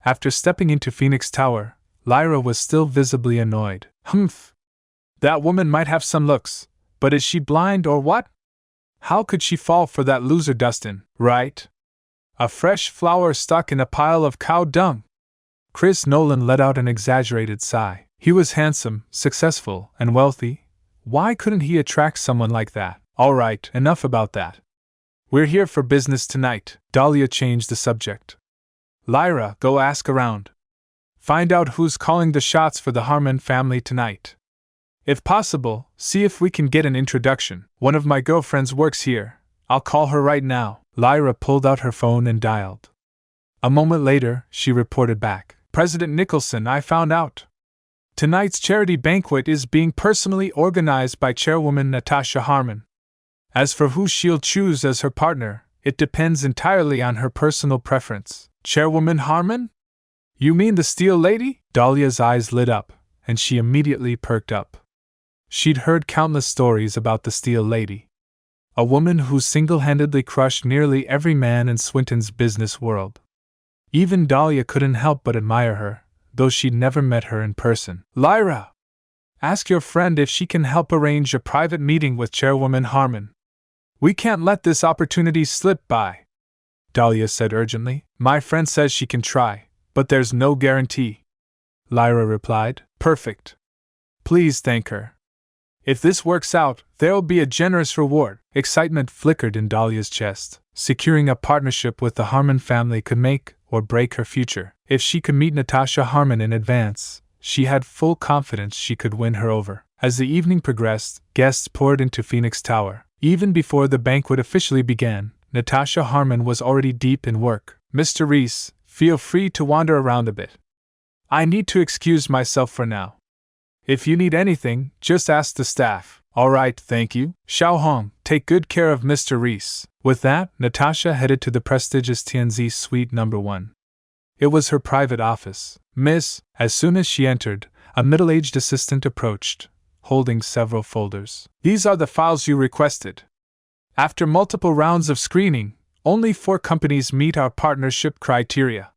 After stepping into Phoenix Tower, Lyra was still visibly annoyed. Humph! That woman might have some looks, but is she blind or what? How could she fall for that loser Dustin, right? A fresh flower stuck in a pile of cow dung. Chris Nolan let out an exaggerated sigh. He was handsome, successful, and wealthy. Why couldn't he attract someone like that? All right, enough about that. We're here for business tonight. Dahlia changed the subject. Lyra, go ask around. Find out who's calling the shots for the Harmon family tonight. If possible, see if we can get an introduction. One of my girlfriends works here. I'll call her right now. Lyra pulled out her phone and dialed. A moment later, she reported back. President Nicholson, I found out. Tonight's charity banquet is being personally organized by Chairwoman Natasha Harmon. As for who she'll choose as her partner, it depends entirely on her personal preference. Chairwoman Harmon? You mean the Steel Lady? Dahlia's eyes lit up, and she immediately perked up. She'd heard countless stories about the Steel Lady. A woman who single-handedly crushed nearly every man in Swinton's business world. Even Dahlia couldn't help but admire her, though she'd never met her in person. Lyra! Ask your friend if she can help arrange a private meeting with Chairwoman Harmon. We can't let this opportunity slip by, Dahlia said urgently. My friend says she can try, but there's no guarantee. Lyra replied. Perfect. Please thank her. If this works out, there'll be a generous reward. Excitement flickered in Dahlia's chest. Securing a partnership with the Harmon family could make or break her future. If she could meet Natasha Harmon in advance, she had full confidence she could win her over. As the evening progressed, guests poured into Phoenix Tower. Even before the banquet officially began, Natasha Harmon was already deep in work. Mr. Rhys, feel free to wander around a bit. I need to excuse myself for now. If you need anything, just ask the staff. All right, thank you. Xiao Hong, take good care of Mr. Rhys. With that, Natasha headed to the prestigious Tianzi Suite No. 1. It was her private office. Miss, as soon as she entered, a middle-aged assistant approached, holding several folders. These are the files you requested. After multiple rounds of screening, only 4 companies meet our partnership criteria.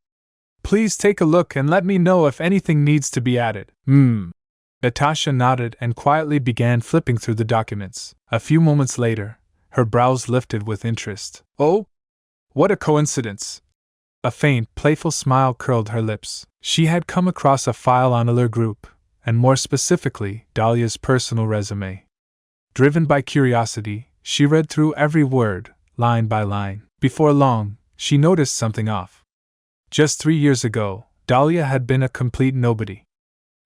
Please take a look and let me know if anything needs to be added. Natasha nodded and quietly began flipping through the documents. A few moments later, her brows lifted with interest. Oh, what a coincidence! A faint, playful smile curled her lips. She had come across a file on Allure Group, and more specifically, Dahlia's personal resume. Driven by curiosity, she read through every word, line by line. Before long, she noticed something off. Just 3 years ago, Dahlia had been a complete nobody.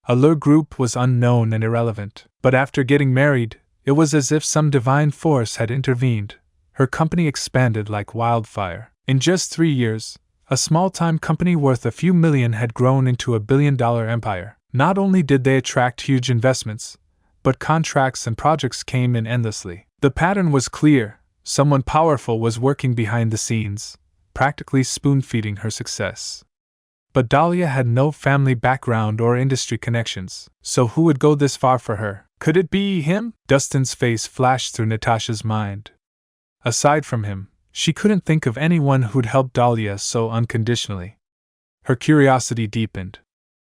Allure Group was unknown and irrelevant, but after getting married, it was as if some divine force had intervened. Her company expanded like wildfire. In just 3 years, a small-time company worth a few million had grown into a billion-dollar empire. Not only did they attract huge investments, but contracts and projects came in endlessly. The pattern was clear. Someone powerful was working behind the scenes, practically spoon-feeding her success. But Dahlia had no family background or industry connections, so who would go this far for her? Could it be him? Dustin's face flashed through Natasha's mind. Aside from him, she couldn't think of anyone who'd help Dahlia so unconditionally. Her curiosity deepened.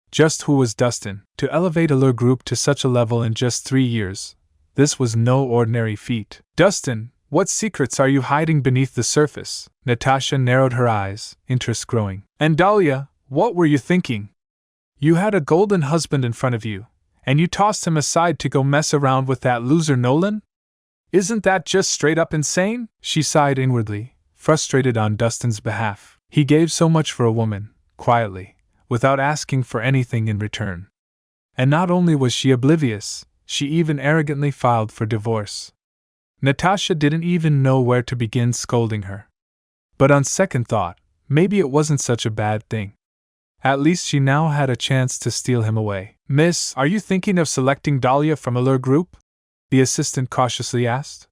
Just who was Dustin? To elevate Allure Group to such a level in just 3 years, this was no ordinary feat. Dustin, what secrets are you hiding beneath the surface? Natasha narrowed her eyes, interest growing. And Dahlia, what were you thinking? You had a golden husband in front of you, and you tossed him aside to go mess around with that loser Nolan? Isn't that just straight up insane? She sighed inwardly, frustrated on Dustin's behalf. He gave so much for a woman, quietly, without asking for anything in return. And not only was she oblivious, she even arrogantly filed for divorce. Natasha didn't even know where to begin scolding her. But on second thought, maybe it wasn't such a bad thing. At least she now had a chance to steal him away. Miss, are you thinking of selecting Dahlia from Allure Group? The assistant cautiously asked.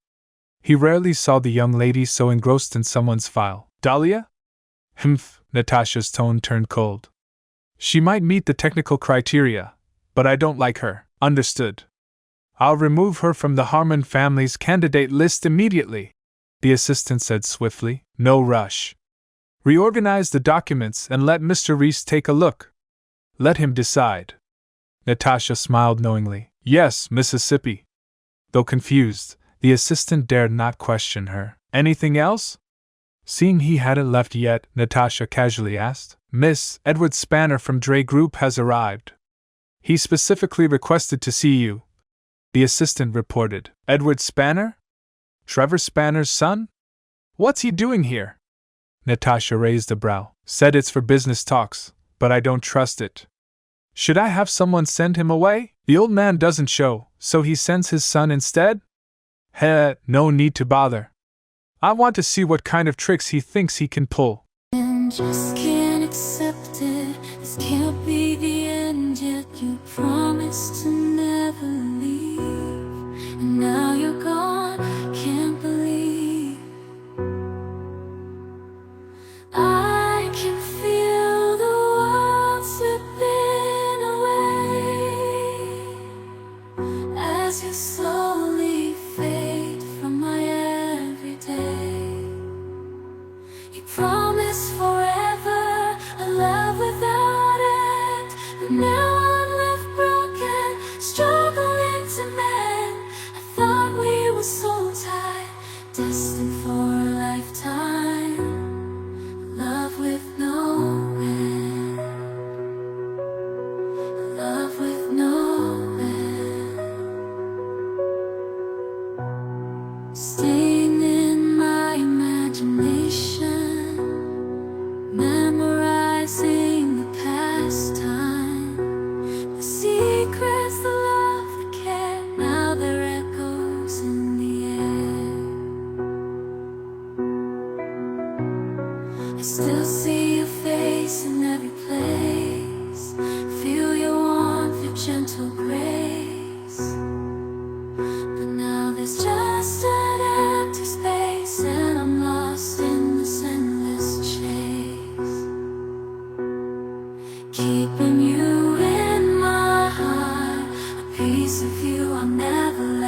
He rarely saw the young lady so engrossed in someone's file. Dahlia? Humph, Natasha's tone turned cold. She might meet the technical criteria, but I don't like her. Understood. I'll remove her from the Harmon family's candidate list immediately, the assistant said swiftly. No rush. Reorganize the documents and let Mr. Rhys take a look. Let him decide. Natasha smiled knowingly. Yes, Mississippi. Though confused, the assistant dared not question her. Anything else? Seeing he hadn't left yet, Natasha casually asked. Miss, Edward Spanner from Dre Group has arrived. He specifically requested to see you, the assistant reported. Edward Spanner? Trevor Spanner's son? What's he doing here? Natasha raised a brow. Said it's for business talks, but I don't trust it. Should I have someone send him away? The old man doesn't show, so he sends his son instead? No need to bother. I want to see what kind of tricks he thinks he can pull. And just can't accept it. This can't be the end yet. You promised to never leave, and now you're gone. Can't believe I can feel the world slipping away as you slowly fade from my everyday. You promised forever a love without end, but now I'm left broken, struggling to mend. I thought we were so tied, destined for a lifetime, love with no end, love with no end. Staying in my imagination, memorizing the past time, the secrets, the love, the care. Now they're echoes in the air. I still see your face in every place, feel your warmth, your gentle grace. But now there's just an empty space, and I'm lost in this endless chase. Keeping you in my heart, a piece of you I'll never let